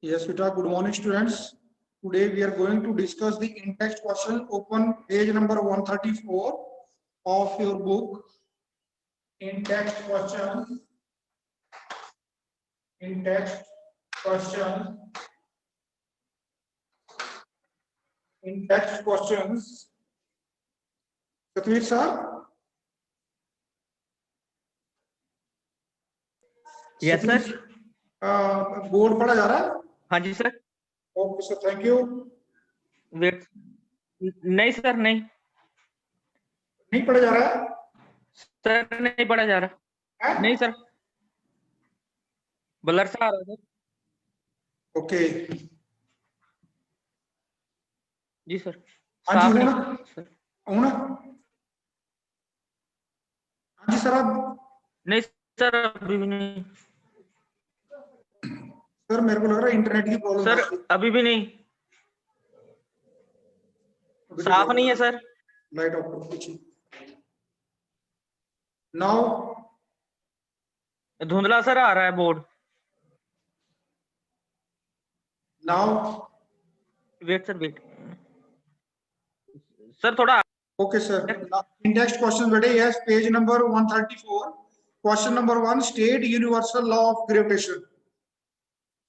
Yes, Vita. Good morning, students. Today we are going to discuss the in-text question. Open page number 134 of your book. In-text question. In-text question. In-text questions. Satvir sir. Yes sir. Board पढ़ा जा रहा है? हाँ जी sir. Okay sir, thank you. Wait, नहीं sir, नहीं पढ़ा जा रहा है सर, नहीं पढ़ा जा रहा है? नहीं सर, ब्लर सा आ रहा है सर। ओके जी सर। हाँ जी, नहीं सर हाँ जी सर। आप नहीं सर, अभी भी नहीं सर, मेरे को लग रहा है इंटरनेट की प्रॉब्लम सर, अभी भी नहीं, साफ नहीं है सर। लाइट ऑफ करो पीछे। नाउ धुंधला सर आ रहा है board. Now wait sir, wait sir, थोड़ा। Okay sir. इंडेक्स क्वेश्चन बेटे, yes, page number 134. Question number 1, state universal law of gravitation.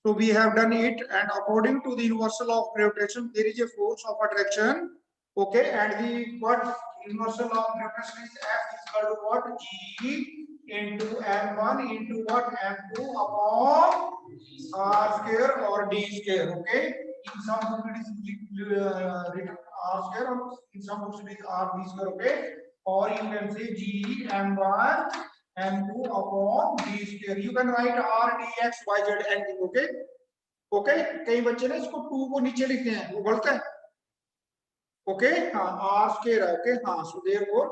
So we have done it, and according to the universal law of gravitation, there is a force of attraction. Okay, and the what universal law of gravitation is F is equal to what? G into M1 into what? M2 upon R square or D square. Okay, in some books it is written R square, or in some books it is R D square. Okay, or you can say G M1 M2 upon D square. You can write R D X Y Z anything. Okay. Okay, कई बच्चे ना इसको 2 को नीचे लिखते हैं, वो गलत है। ओके, हाँ, आर स्क्वायर है। ओके, हाँ, so therefore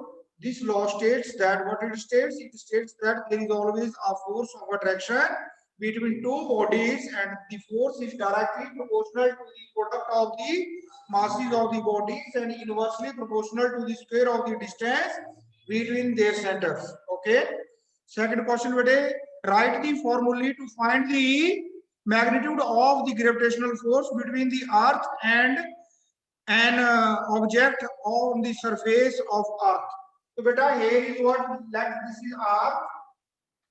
this law states that what it states that there is always a force of attraction between two bodies, and the force is directly proportional to the product of the masses of the bodies and inversely proportional to the square of the distance between their centers. Okay, second question bete, write the formulae to find the magnitude of the gravitational force between the earth and an object on the surface of earth. So beta, here is what, like this is earth,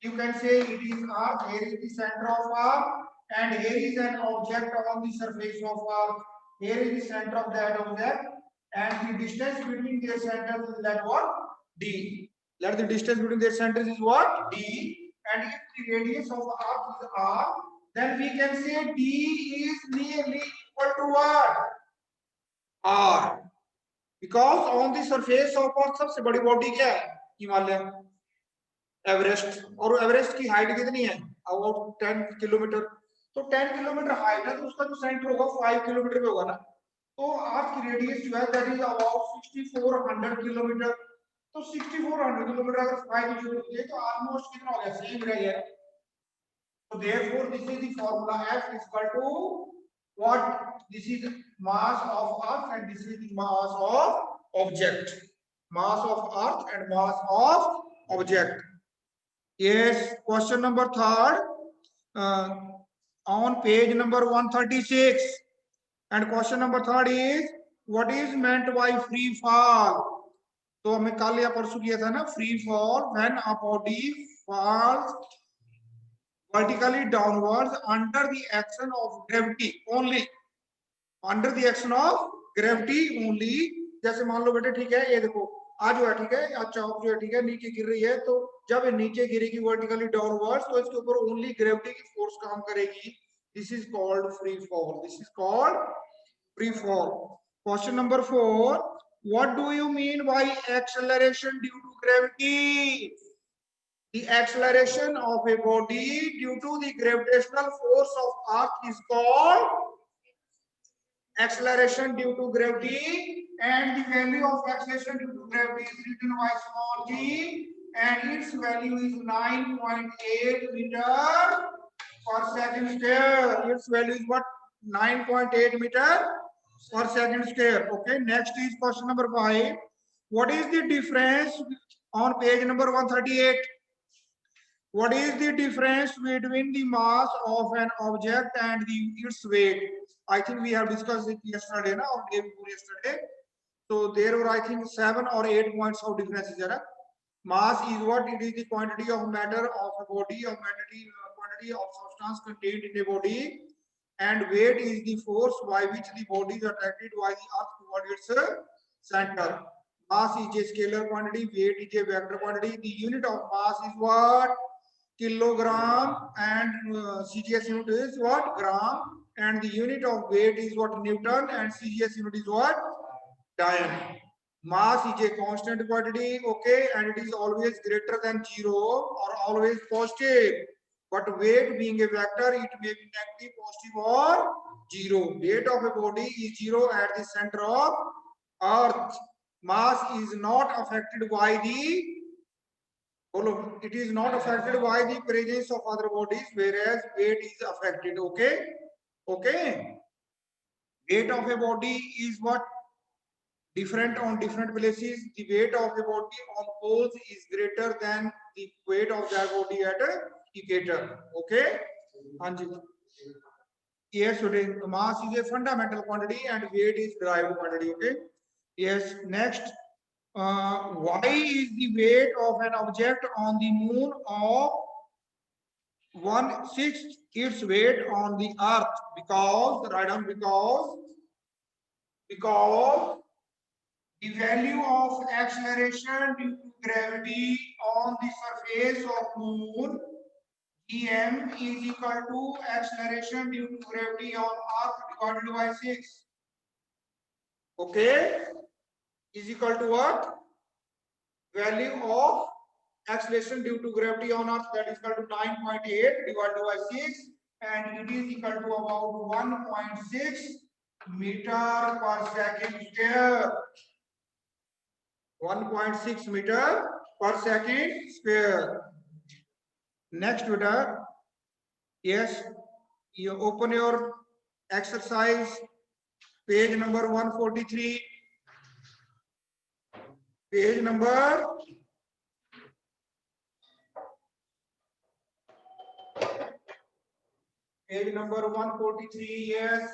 you can say it is earth, here is the center of earth, and here is an object on the surface of earth, here is the center of that object, and the distance between their centers is that what? D. Let the distance between their centers is what? D. And if the radius of earth is R, then we can say D is nearly equal to what? R. Because on the surface of earth सबसे बड़ी body क्या है? Himalaya, Everest, और Everest की height कितनी है? About 10 kilometre. तो 10 kilometre height है, तो उसका जो सेंटर होगा 5 किलोमीटर पे होगा ना। तो अर्थ की रेडियस जो है दैट इज अबाउट 6400 किलोमीटर। तो 6400 किलोमीटर अगर 5 किलोमीटर है तो ऑलमोस्ट कितना हो गया? सेम रह गया। So therefore this is the formula F is equal to what? This is mass of earth and this is the mass of object. Mass of earth and mass of object. Yes, question number 3 on page number 136, and question number 3 is what is meant by free fall? तो हमें कल या परसों किया था ना, free fall when a body falls vertically downwards under the action of gravity only. Under the action of gravity only. जैसे मान लो बेटे, ठीक है, ये देखो आज जो है, ठीक है, आज चौक जो है, ठीक है, नीचे गिर रही है, तो जब ये नीचे गिरेगी वर्टिकली डाउनवर्ड्स, तो इसके ऊपर ओनली ग्रेविटी की फोर्स काम करेगी। This is called free fall. This is called free fall. Question number 4, what do you mean by acceleration due to gravity? The acceleration of a body due to the gravitational force of earth is called acceleration due to gravity, and the value of acceleration due to gravity is written by small g, and its value is 9.8 meter per second square. Its value is what? 9.8 meter per second square. Okay, next is question number 5. What is the difference on page number 138? What is the difference between the mass of an object and its weight? I think we have discussed it yesterday, na, or day before yesterday. So there were, I think, 7 or 8 points of difference is there. Mass is what? It is the quantity of matter of a body, or quantity of substance contained in a body, and weight is the force by which the body is attracted by the earth toward its center. Mass is a scalar quantity, weight is a vector quantity. The unit of mass is what? Kilogram, and CGS unit is what? Gram, and the unit of weight is what? Newton, and CGS unit is what? Diameter. Mass is a constant quantity, okay, and it is always greater than 0 or always positive. But weight being a vector, it may be negative, positive, or 0. Weight of a body is 0 at the center of Earth. Mass is not affected by the, it is not affected by the presence of other bodies, whereas weight is affected, okay? Okay. Weight of a body is what? Different on different places. The weight of the body on poles is greater than the weight of that body at equator. Okay? Anji. Yes, today mass is a fundamental quantity and weight is derived quantity. Okay? Yes. Next, why is the weight of an object on the moon of 1/6 its weight on the earth? Because, write down, because the value of acceleration due to gravity on the surface of moon, Gm, is equal to acceleration due to gravity on earth divided by 6. Okay? Is equal to what? Value of acceleration due to gravity on earth, that is equal to 9.8 divided by 6, and it is equal to about 1.6 meter per second square. 1.6 meter per second square. Next, Twitter. Yes, you open your exercise, page number 143. Page number 143. Yes.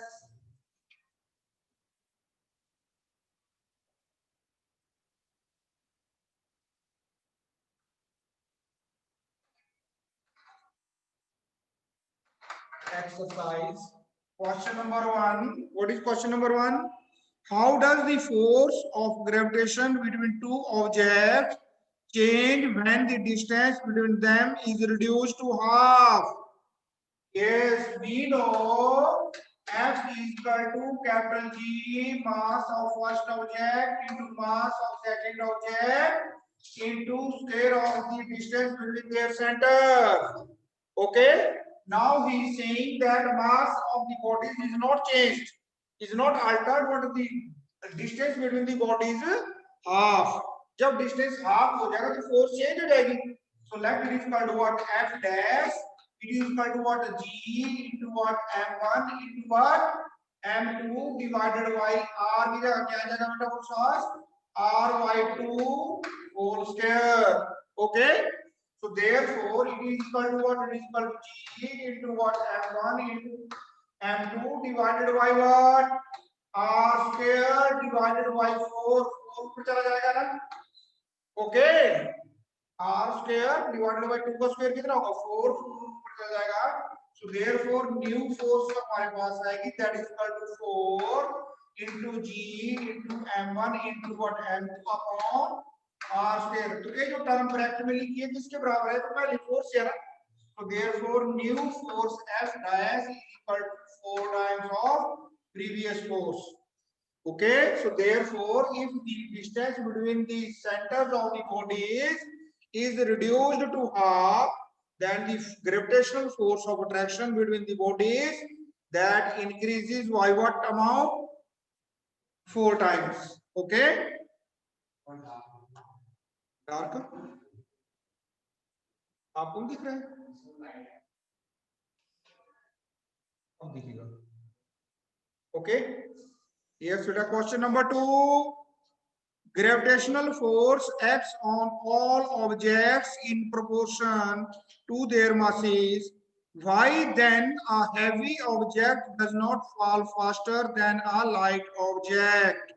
Exercise. Question number 1. What is question number 1? How does the force of gravitation between two objects change when the distance between them is reduced to half? Yes, we know F is equal to capital G, mass of first object into mass of second object into square of the distance between their center. Okay. Now he is saying that mass of the bodies is not changed, is not altered, but the distance between the bodies half. जब distance half हो जाएगा तो force change हो जाएगी. So let it is equal to what? F dash. It is equal to what? G into what? M1 into what? M2 divided by R की जगह क्या आ जाएगा बेटा वो सास? R/2 whole square. Okay. So therefore, it is equal to what? It is equal to G into what? M1 into M2 divided by what? R square divided by 4. 4 ऊपर चला जाएगा ना? Okay. R square divided by 2 का square कितना होगा? 4. 4 ऊपर चला जाएगा. So therefore, new force हमारे पास आएगी, that is equal to 4 into G into M1 into what? M2 upon R square. तो ये जो टर्म ब्रैकेट में लिखी है किसके बराबर है? तो पहले फोर्स है ना. So therefore new force F dash is equal to 4 times of previous force. Okay, so therefore if the distance between the centers of the bodies is reduced to half, then the gravitational force of attraction between the bodies that increases by what amount? 4 times. Okay. Dark आपको दिख रहा है? अब दिखेगा. Okay. Yes, बेटा. Question number 2. gravitational force acts on all objects in proportion to their masses. Why then a heavy object does not fall faster than a light object?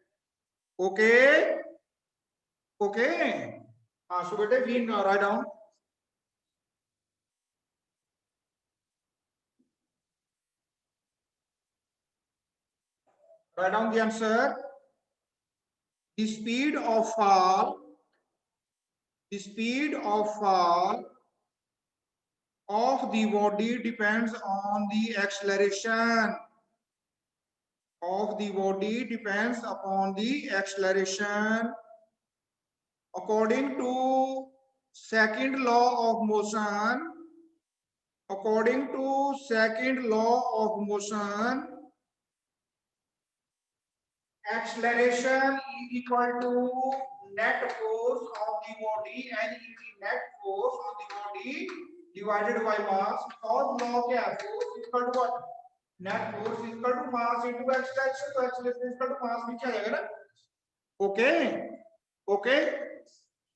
Okay, okay. So beta we write down. Write down the answer. The speed of fall of the body depends on the acceleration of the body depends upon the acceleration according to second law of motion. According to second law of motion, acceleration is equal to net force of the body and net force of the body divided by mass. Because law क्या है? Force is equal to what? Net force is equal to mass into acceleration. तो acceleration is equal to mass में क्या आ जाएगा ना? Okay, okay.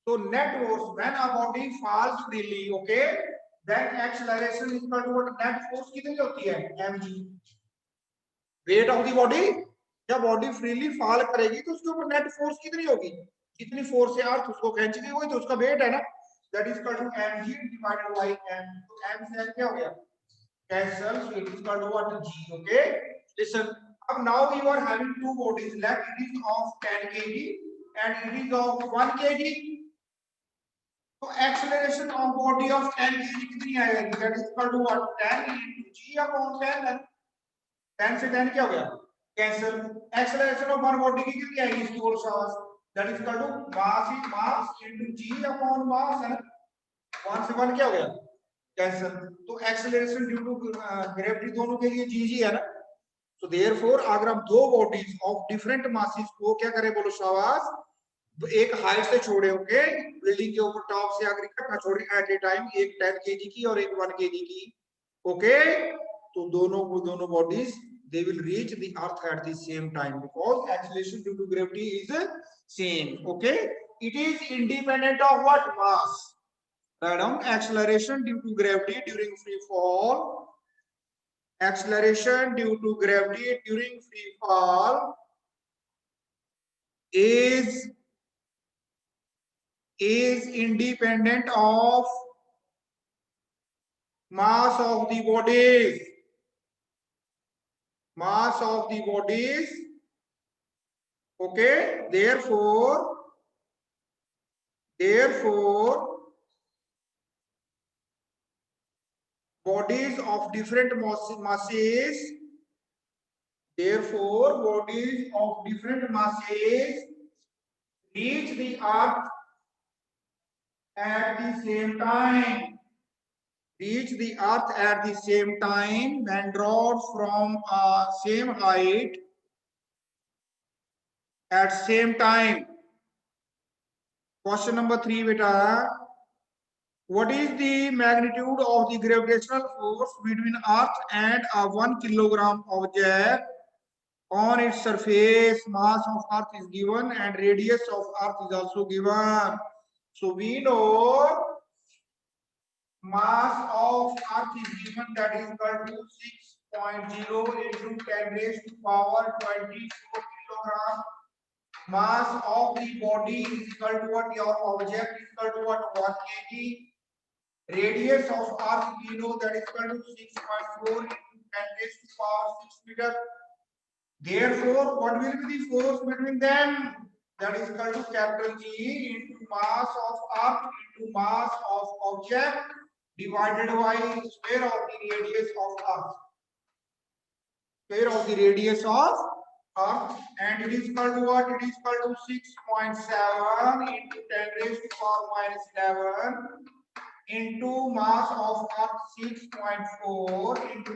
So net force when a body falls freely, okay, then acceleration is equal to what? Net force कितनी होती है? mg. Weight of the body जब body freely fall करेगी तो उसके ऊपर नेट फोर्स कितनी होगी? कितनी फोर्स से अर्थ उसको खींचेगी, वही तो उसका वेट है ना. That is equal to mg divided by m. तो m से क्या हो गया? Cancel. So it is equal to what? g. Okay, listen. अब now you are having two bodies left. It is of 10 kg and it is of 1 kg. तो acceleration of body of 10 kg कितनी आएगी? That is equal to what? 10 into g upon 10. 10 से 10 क्या हो गया? Cancel. Acceleration of one body की कितनी आएगी? इसकी बोलो शाबाश. That is equal to mass is mass into g upon mass, है ना. 1 से 1 क्या हो गया? कैंसल. तो एक्सेलरेशन ड्यू टू ग्रेविटी दोनों के लिए जी जी है ना. तो देयरफॉर अगर हम दो बॉडीज ऑफ डिफरेंट मासेस को क्या करें? बोलो शाबाश. एक हाइट से छोड़े होंगे, बिल्डिंग के ऊपर टॉप से अगर इकट्ठा छोड़े एट ए टाइम, एक 10 kg की और एक 1 kg की. ओके, तो दोनों bodies they will reach the earth at the same time because acceleration due to gravity is same. Okay, it is independent of what? Mass. Write down acceleration due to gravity during free fall. Acceleration due to gravity during free fall is independent of mass of the bodies. Mass of the bodies. Okay, therefore bodies of different masses, therefore bodies of different masses reach the earth at the same time. Reach the earth at the same time when drawn from same height at same time. Question number 3 beta. What is the magnitude of the gravitational force between earth and a 1 kilogram object? On its surface, mass of earth is given and radius of earth is also given. So we know mass of earth is given, that is equal to 6.0 into 10 raised to power 24 kilogram. Mass of the body is equal to what? Your object is equal to what? 1 kg. Radius of earth we know that is equal to 6.4 into 10 raised to power 6 meter. Therefore, what will be the force between them? That is equal to capital G into mass of earth into mass of object divided by square of the radius of earth. Square of the radius of earth, and it is equal to what? It is equal to 6.7 into 10 raised to power minus 11 into mass of earth 6.4 into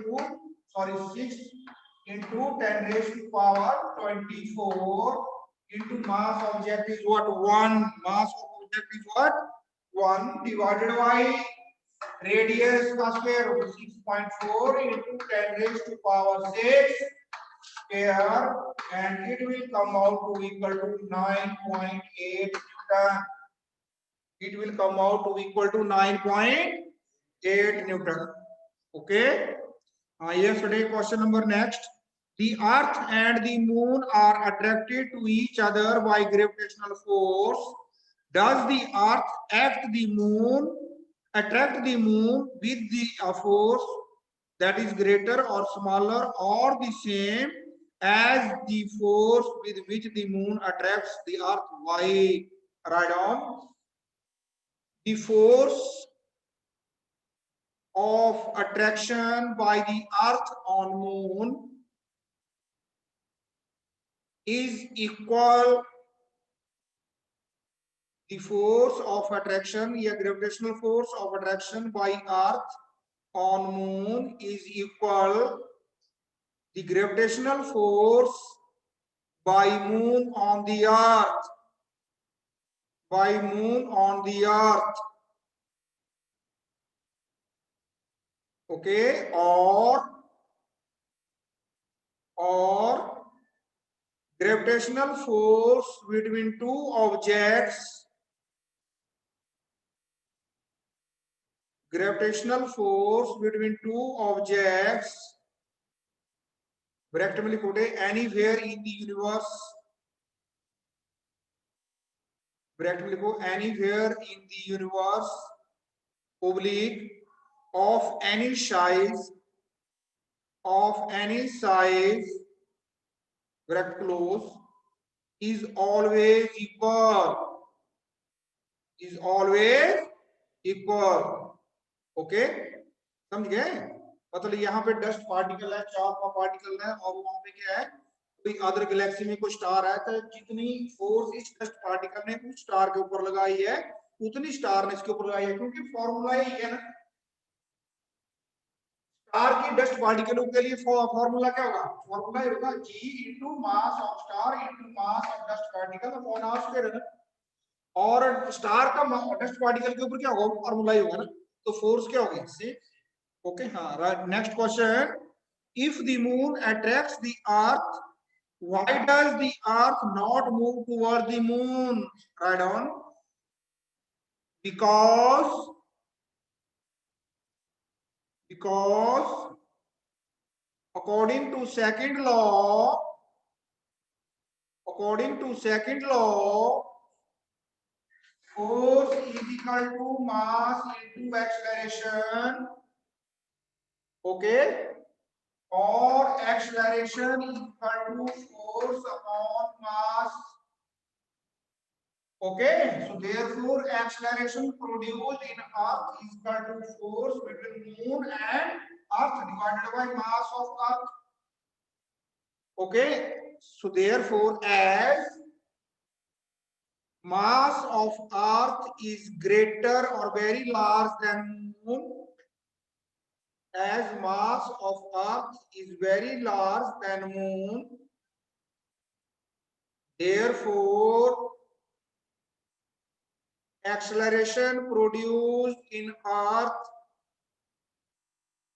6 into 10 raised to power 24 into mass object is what? 1. Mass of object is what? 1 divided by radius का square 6.4 into 10 raised to power 6 square and it will come out to equal to 9.8 Newton. It will come out to equal to 9.8 Newton. Okay. Yesterday question number next. The earth and the moon are attracted to each other by gravitational force. Does the earth attract the moon with the force that is greater or smaller or the same as the force with which the moon attracts the earth? Why? Write down. The force of attraction by the earth on moon is equal. The force of attraction, a gravitational force of attraction by earth on moon is equal the gravitational force by moon on the earth, by moon on the earth. Okay, or gravitational force between two objects, gravitational force between two objects, bracket में लिखोगे anywhere in the universe, bracket में लिखो anywhere in the universe, oblique, of any size, bracket close, is always equal. Okay, समझ गए? मतलब यहाँ पे dust particle है, चार्ज का पार्टिकल है, और वहां पे क्या है, कोई अदर गैलेक्सी में कोई स्टार है, तो जितनी फोर्स इस डस्ट पार्टिकल ने उस स्टार के ऊपर लगाई है उतनी स्टार ने इसके ऊपर लगाई है, क्योंकि फॉर्मूला ही है ना, स्टार की डस्ट पार्टिकलों के लिए फॉर्मूला क्या होगा? फॉर्मूला ये होगा g into mass of star into mass of dust particle upon r square, और स्टार का डस्ट पार्टिकल के ऊपर क्या होगा? फॉर्मूला ही होगा ना, तो फोर्स क्या होगी इससे? Okay, right. Next question. If the moon attracts the earth, why does the earth not move toward the moon? Right on. Because according to second law, force is equal to mass into acceleration. Okay. Or acceleration is equal to force upon mass. Okay, so therefore acceleration produced in earth is equal to force between moon and earth divided by mass of earth. Okay, so therefore as mass of earth is greater or very large than moon, as mass of earth is very large than moon, therefore acceleration produced in earth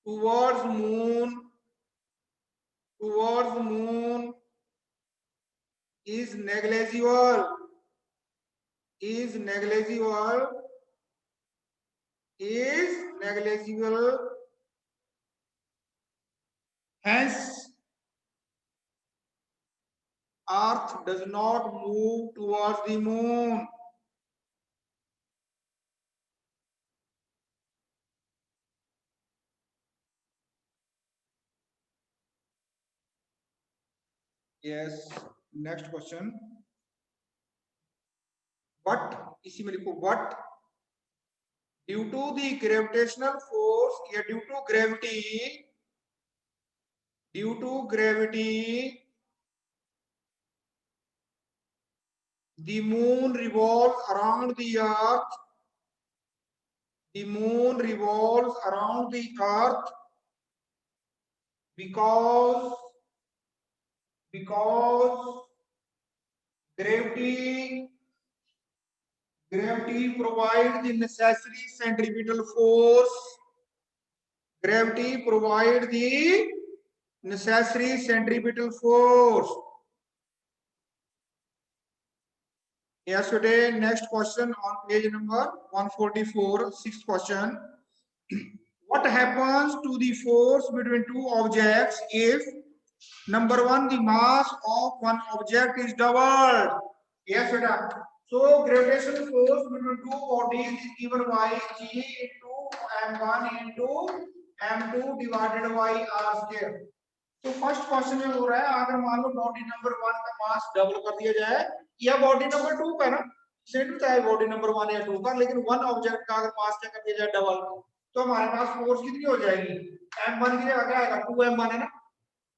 towards moon is negligible, hence earth does not move towards the moon. Yes, next question. But इसी में लिखो but due to the gravitational force या due to gravity the moon revolves around the earth. The moon revolves around the earth because gravity provides the necessary centripetal force. Gravity provides the necessary centripetal force. Yes, today next question on page number 144, sixth question. What happens to the force between two objects if number one, the mass of one object is doubled? Yes, beta. So gravitational force between two bodies is given by G into m1 into m2 divided by r square. तो first question में हो रहा है, अगर मान लो body number 1 का mass double कर दिया जाए या बॉडी नंबर 2 का ना, सेम चाहे बॉडी नंबर 1 या 2 का, लेकिन वन ऑब्जेक्ट का अगर मास क्या कर दिया जाए डबल, तो हमारे पास फोर्स कितनी हो जाएगी? m1 की जगह क्या आएगा? 2m1 है ना,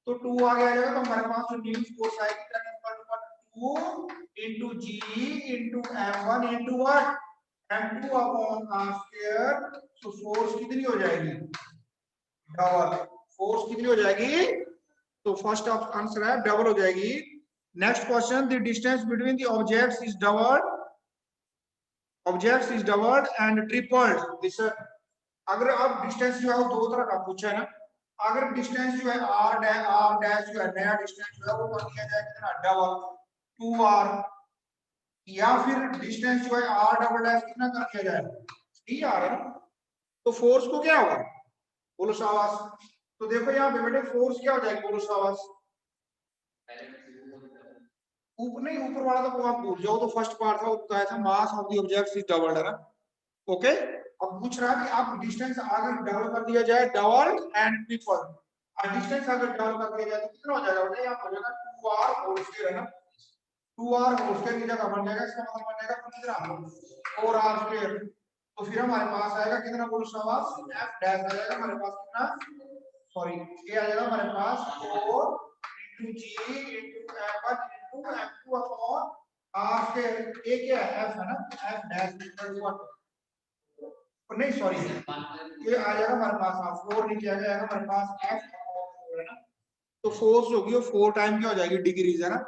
तो 2 आगे आ जाएगा, तो हमारे पास जो न्यू फोर्स आएगी that is equal to 2 into g into m1 into what? m2 upon r square. तो फोर्स कितनी हो जाएगी? डबल। फोर्स कितनी हो जाएगी? तो फर्स्ट आंसर है डबल हो जाएगी। Next question, the distance between the objects is doubled, objects is doubled and tripled. This, अगर अब डिस्टेंस जो है वो दो तरह का पूछा है ना, अगर डिस्टेंस जो है r डैश जो है नया डिस्टेंस जो है वो कर दिया जाए कितना? डबल 2r, या फिर डिस्टेंस जो है r डबल डैश कितना कर दिया जाए? 3r है ना, तो फोर्स को क्या होगा? बोलो शाबाश। तो देखो यहाँ पे बेटे फोर्स क्या हो जाएगी? बोलो शाबाश। ऊपर नहीं, ऊपर वाला तो आप भूल जाओ, तो फर्स्ट पार्ट था उसका था mass of the object is doubled है ना, ओके। अब पूछ रहा है कि आप डिस्टेंस अगर डबल कर दिया जाए, डबल एंड ट्रिपल, और डिस्टेंस अगर डबल कर दिया जाए तो कितना हो जाएगा बेटा? यहाँ हो जाएगा 2r होल स्क्वायर है ना, 2r होल स्क्वायर की जगह बन जाएगा, इसका मतलब बन जाएगा कितना? 4r square. तो फिर हमारे पास आएगा कितना? बोलो शाबाश, f डैश आ जाएगा हमारे पास कितना? सॉरी, ये आ जाएगा हमारे पास 4 into g into m1 into m2 upon r square। ये क्या है? f है ना, f dash equal to what? नहीं सॉरी, ये आ जाएगा हमारे पास 4 नीचे आ जाएगा हमारे पास f अपॉन 4 है ना, तो फोर्स होगी वो 4 टाइम क्या हो जाएगी? डिग्रीज है ना।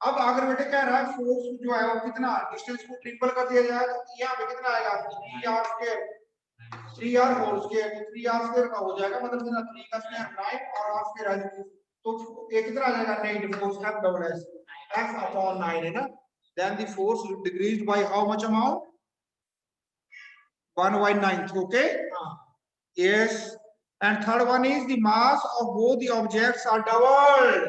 अब अगर बेटे क्या रहा है, फोर्स जो है वो कितना? डिस्टेंस को ट्रिपल कर दिया जाए तो यहाँ पे कितना आएगा? 3r square, 3r whole square, 3r square का हो जाएगा मतलब कितना? 3 का स्क्वायर 9 और r स्क्वायर आ जाएगा, तो ये कितना आ जाएगा? Negative force f double s f upon 9 है ना। Then the force decreased by how much amount? 1/9, okay? Yes. And third one is the mass of both the objects are doubled.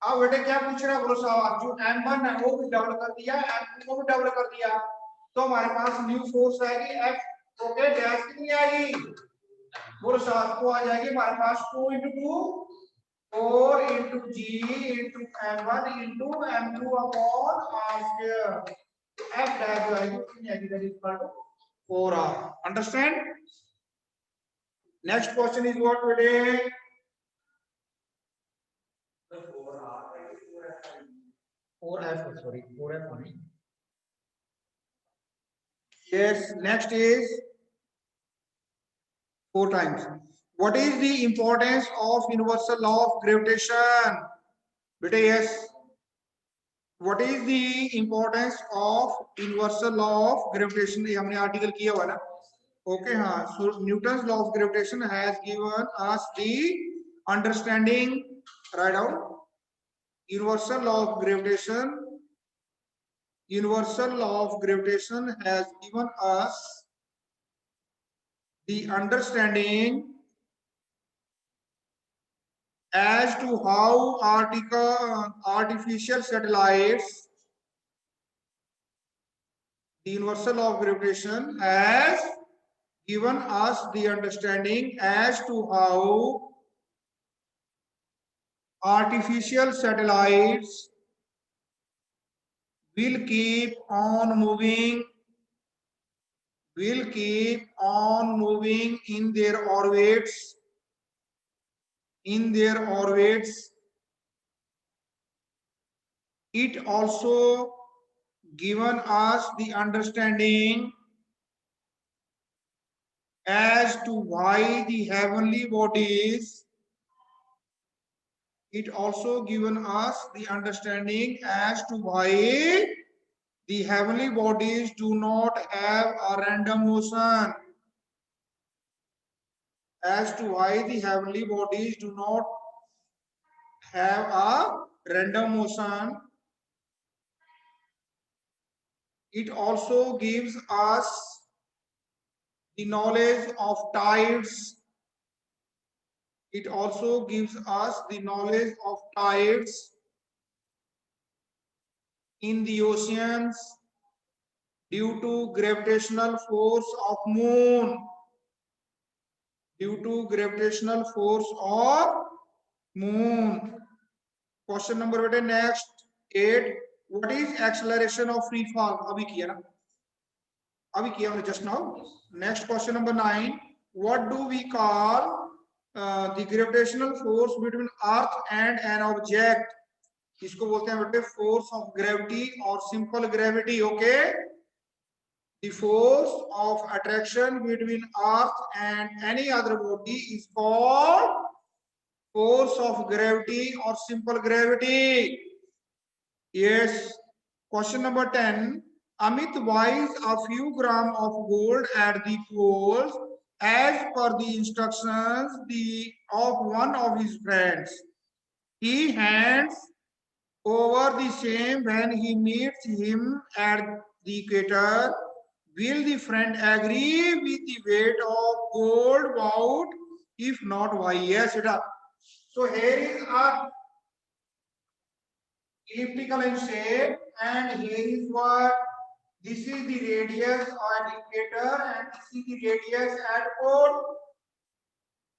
अब बेटे क्या पूछ रहा है? बोलो साहब, जो m1 है वो भी डबल कर दिया, m2 को भी डबल कर दिया, तो हमारे पास न्यू फोर्स आएगी f, ओके, डैश कितनी आएगी? बोलो साहब, को आ जाएगी हमारे पास 2 into 2 4 into g into m1 into m2 upon r square। तो f डैश जो आएगी कितनी आएगी? That is equal to 4r। Understand? Next question is what today? 4f, sorry, 4f only. Yes, next is 4 times. What is the importance of universal law of gravitation? Beta, yes. What is the importance of universal law of gravitation? ये हमने article किया हुआ ना, okay. हाँ, so Newton's law of gravitation has given us the understanding. Write down. Universal law of gravitation. Universal law of gravitation has given us the understanding as to how artificial satellites, the universal law of gravitation has given us the understanding as to how artificial satellites will keep on moving in their orbits, It also given us the understanding as to why the heavenly bodies, it also given us the understanding as to why the heavenly bodies do not have a random motion, as to why the heavenly bodies do not have a random motion. It also gives us the knowledge of tides. It also gives us the knowledge of tides in the oceans due to gravitational force of moon. Due to gravitational force of moon. Question number next 8. What is acceleration of free fall? अभी किया ना? अभी किया हमने just now. Next question number 9. What do we call the gravitational force between Earth and an object? इसको बोलते हैं बेटे force of gravity or simple gravity. Okay. The force of attraction between Earth and any other body is called force of gravity or simple gravity. Yes. Question number 10. Amit buys a few grams of gold at the poles as per the instructions of one of his friends. He hands over the same when he meets him at the equator. Will the friend agree with the weight of gold bought? If not, why? Yes, it is. So here is a elliptical in shape, and here is what? This is the radius at equator, and this is the radius at pole.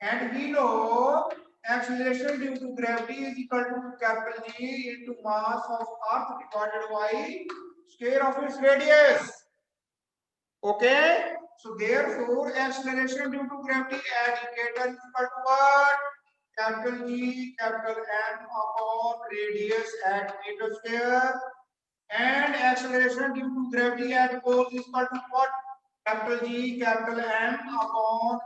And we know acceleration due to gravity is equal to capital G into mass of Earth divided by square of its radius. Okay, so therefore acceleration due to gravity at equator is equal to what? Capital G, capital M upon radius at meter square. And acceleration due to gravity at pole is equal to what? Capital G, capital M upon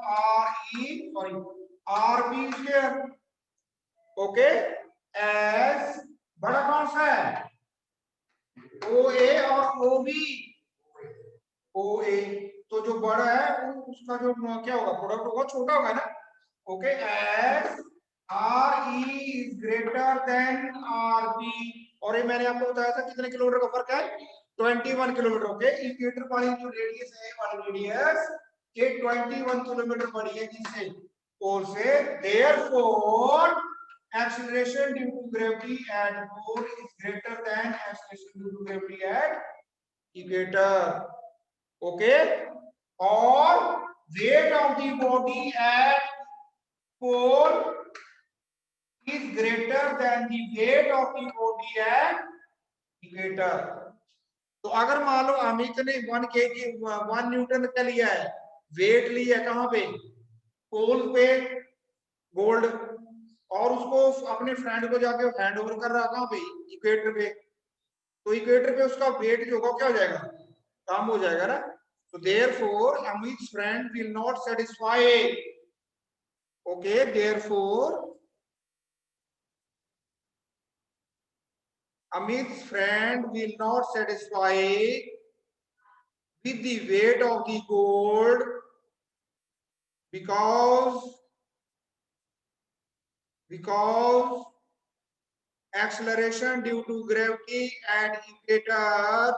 RB square. Okay, as बड़ा कौन सा है? OA और OB. OA तो जो बड़ा है उसका जो क्या होगा प्रोडक्ट होगा छोटा होगा ना. Okay, as RE is greater than RB. और ये मैंने आपको बताया था कितने किलोमीटर का फर्क है? 21 किलोमीटर. ओके, इक्वेटर वाली जो रेडियस है वाली रेडियस ये 21 किलोमीटर बड़ी है जिससे पोल से. Therefore acceleration due to gravity at pole is greater than acceleration due to gravity at equator. Okay, or weight of the body at pole is greater than the weight of the body at equator. तो अगर मान लो अमित ने 1 Newton का लिया है, wait लिया है कहां पे? पोल पे गोल्ड, और उसको अपने फ्रेंड को जाके हैंड ओवर कर रहा कहां पे? इक्वेटर पे. तो इक्वेटर पे उसका वेट जो होगा क्या हो जाएगा? कम हो जाएगा ना. So therefore Amit's friend will not satisfy. Okay, therefore Amit's friend will not satisfy with the weight of the gold because acceleration due to gravity at equator,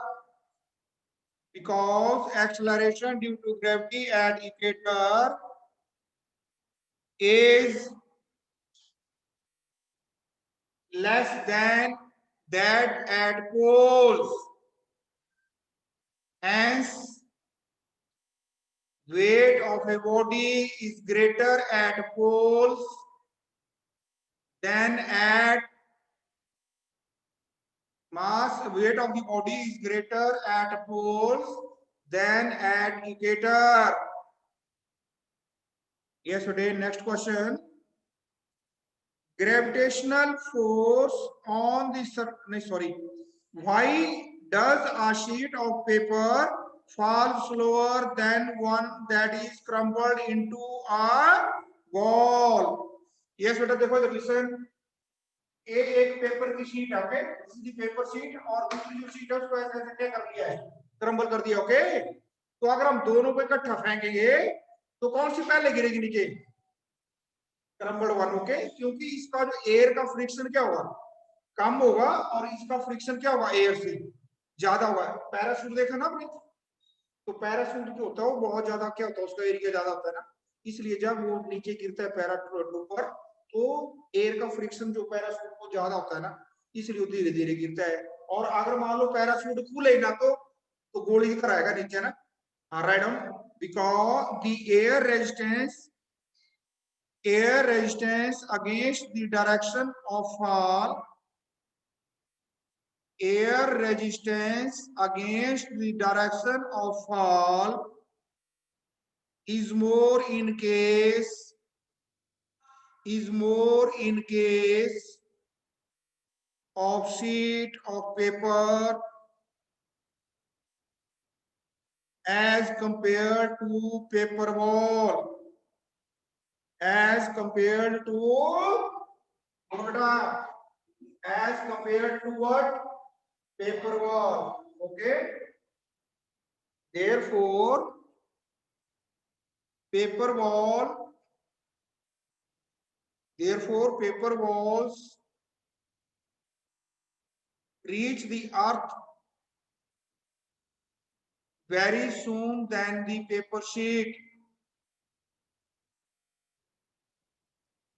because acceleration due to gravity at equator is less than that at poles. Hence, weight of a body is greater at poles than at mass. Weight of the body is greater at poles than at equator. Yes, today next question. Gravitational force on the why does a sheet of paper fall slower than one that is crumbled into a ball? Yes, बेटा देखो listen. एक paper की sheet है, okay, this is the paper sheet, और दूसरी जो sheet है उसको ऐसे ऐसे क्या कर दिया है? क्रम्बल कर दिया. ओके, तो अगर हम दोनों को इकट्ठा फेंकेंगे तो कौन सी पहले गिरेगी नीचे? Crumble one. ओके, क्योंकि इसका जो एयर का फ्रिक्शन क्या होगा? कम होगा, और इसका फ्रिक्शन क्या होगा? एयर से ज्यादा हुआ है। पैराशूट देखा ना आपने, तो पैराशूट जो होता है वो बहुत ज्यादा क्या होता है, उसका एरिया ज्यादा होता है ना, इसलिए जब वो नीचे गिरता है पैराशूट पर, तो एयर का फ्रिक्शन जो पैराशूट को ज्यादा होता है ना, इसलिए वो धीरे धीरे गिरता है। और अगर मान लो पैराशूट खुले ना, तो गोली की तरह आएगा नीचे ना। हाँ, right on. Because the air resistance against the direction of fall, air resistance against the direction of fall is more in case of sheet of paper as compared to paper wall, as compared to what? Paper wall. Okay, therefore paper walls reach the earth very soon than the paper sheet.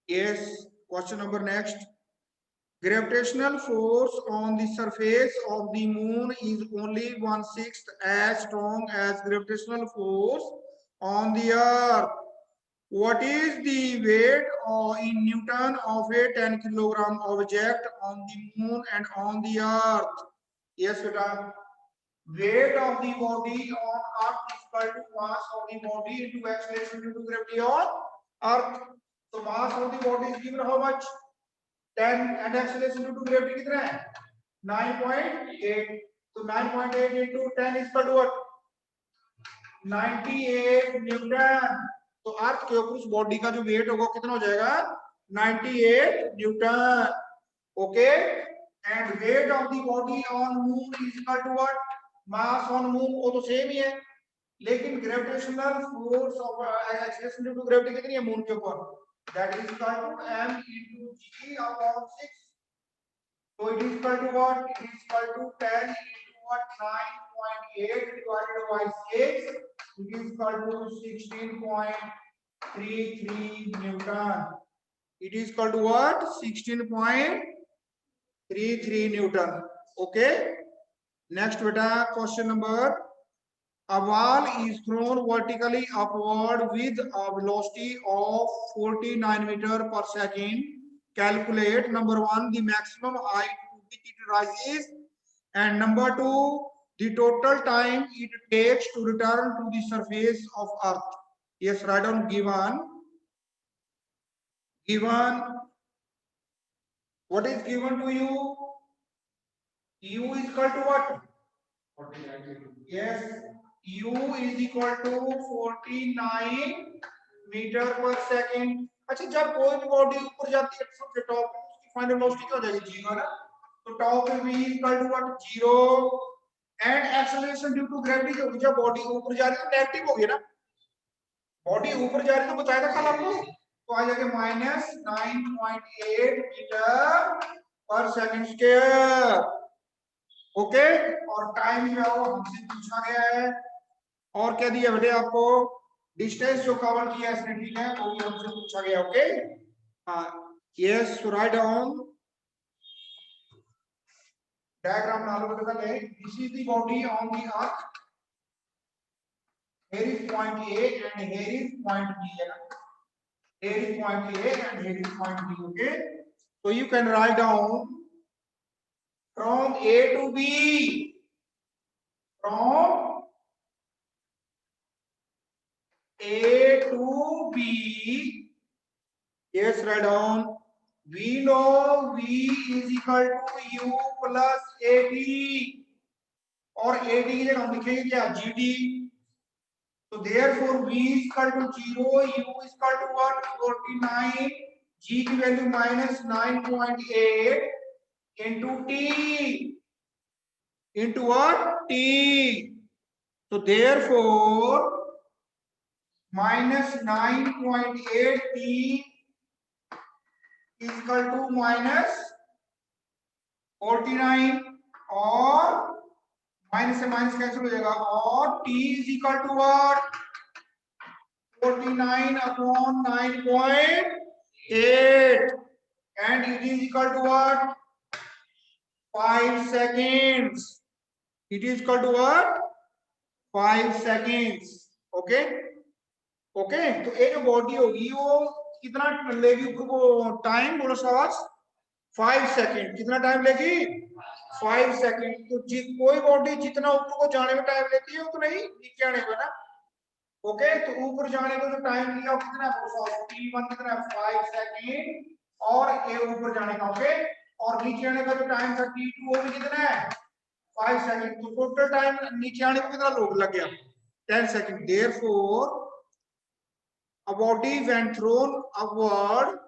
Yes, question number next. Gravitational force on the surface of the moon is only 1/6 as strong as gravitational force on the earth. What is the weight in Newton of a 10 kilogram object on the moon and on the earth? Yes, beta. Weight of the body on earth is equal to mass of the body into acceleration due to gravity on earth. So mass of the body is given how much? 10 and acceleration due to gravity कितना है? 9.8. So 9.8 into 10 is equal to what? 98 Newton. तो अर्थ के ऊपर उस body का जो wait होगा कितना हो जाएगा? 98 newton. Okay, and weight of the body on moon is equal to what? Mass on moon, वो तो सेम ही है, लेकिन gravitational force of acceleration due to gravity कितनी है मून के ऊपर? That is equal to m into g upon 6. So it is equal to what? It is equal to 10 into what? 9.8 divided by 6. It is equal to 16.33 Newton. It is equal to what? 16.33 Newton. Okay. Next beta, question number. A ball is thrown vertically upward with a velocity of 49 meters per second. Calculate number 1 the maximum height to which it rises, and number 2 the total time it takes to return to the surface of earth. Yes, write down given. What is given to you? U is equal to what? 49. Yes, U is equal to 49 metre पर second. अच्छा, जब कोई भी body ऊपर जाती है सबसे top पे, उसकी फाइनल वेलोसिटी क्या हो जाएगी? जीरो है ना। तो टॉप पे v equal to what? Zero. And acceleration due to gravity जो जब बॉडी ऊपर जा रही है तो नेगेटिव हो गई ना, बॉडी ऊपर जा रही है तो बताया था कल आपको, तो आ जाएगा -9.8 मीटर पर सेकंड स्क्वायर। ओके, और टाइम जो है वो हमसे पूछा गया है, और क्या दिया बेटे आपको? डिस्टेंस जो कवर किया इसने, ठीक है, वो भी हमसे पूछा गया। ओके, हाँ, यस, राइट डाउन डायग्राम नालो बेटा ले। This is the body on the earth, here is point A and here is point B है ना, here is point A and here is point B. Okay, so you can write down from A to B, from A to B. Yes, write down. We know V is equal to U plus AD, और AD की जगह हम लिखेंगे क्या? GD. So therefore V is equal to 0, U is equal to what? 49, G की value -9.8 into T, into what? T. So therefore -9.8 T is equal to -49, or minus से minus cancel हो जाएगा और t is equal to what 49 upon 9.8 and it is equal to what 5 seconds. It is equal to what 5 seconds. Okay okay तो ये जो body होगी वो कितना लेगी वो टाइम बोलो सवास 5 सेकंड कितना टाइम लेगी 5 सेकंड तो कोई बॉडी जितना ऊपर को जाने में टाइम लेती है उतना ही नीचे आने में ना ओके तो ऊपर जाने को जो टाइम लिया वो कितना है t1 कितना है 5 सेकंड और ये ऊपर जाने का ओके और नीचे आने का जो टाइम था t2 वो भी कितना है 5 सेकंड तो टोटल टाइम नीचे आने को कितना लग गया 10 second therefore a body when thrown upward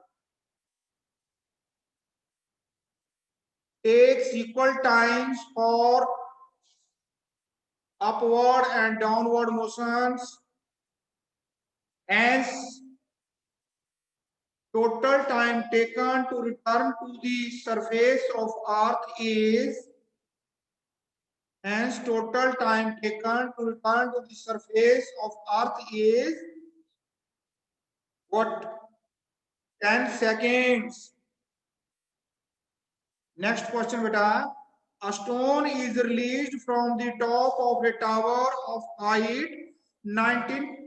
takes equal times for upward and downward motions as total time taken to return to the surface of earth is hence total time taken to return to the surface of earth is what 10 seconds. Next question beta a stone is released from the top of a tower of height 19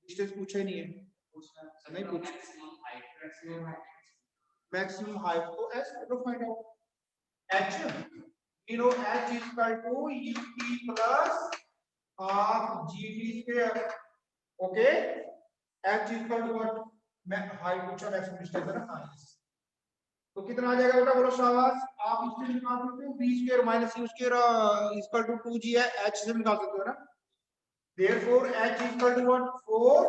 distance पूछा ही नहीं है नहीं पूछ maximum height तो s to find out h you know h is equal to ut plus half gv square okay h is equal to what height पूछा maximum distance है ना हाँ तो कितना आ जाएगा बेटा बोलो शाबाश आप इससे निकाल सकते हो b square minus u square is equal to 2g है h से निकाल सकते हो ना therefore h is equal to what 4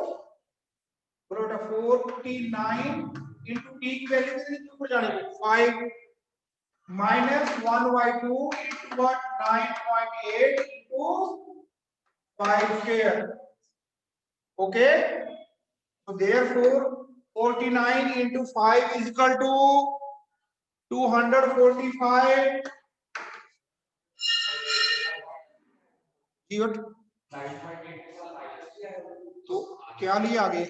बोलो बेटा 49 into t की वैल्यू कितनी थी ऊपर जाने को 5 minus 1/2 into what 9.8 into 5 square okay so therefore 49 into 5 is equal to 245 तो क्या लिया आगे